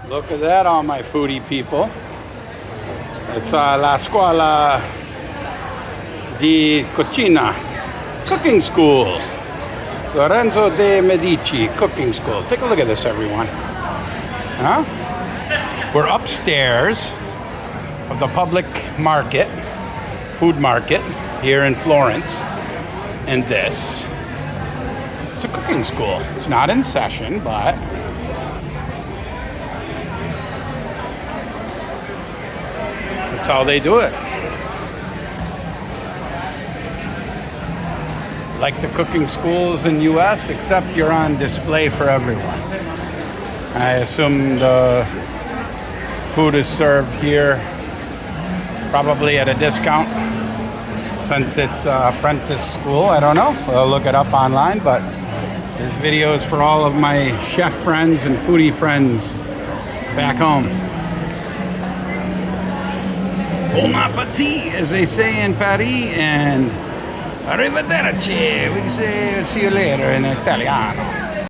Look at that, all my foodie people. It's La Scuola di Cucina, cooking school. Lorenzo de Medici, cooking school. Take a look at this, everyone. Huh? We're upstairs of the public market, food market, here in Florence. And this, it's a cooking school. It's not in session, but that's how they do it. Like the cooking schools in US, except you're on display for everyone. I assume the food is served here probably at a discount since it's apprentice school. I don't know. We'll look it up online, but this video is for all of my chef friends and foodie friends back home. Bon appetit, as they say in Paris, and arrivederci. We say see you later in Italiano.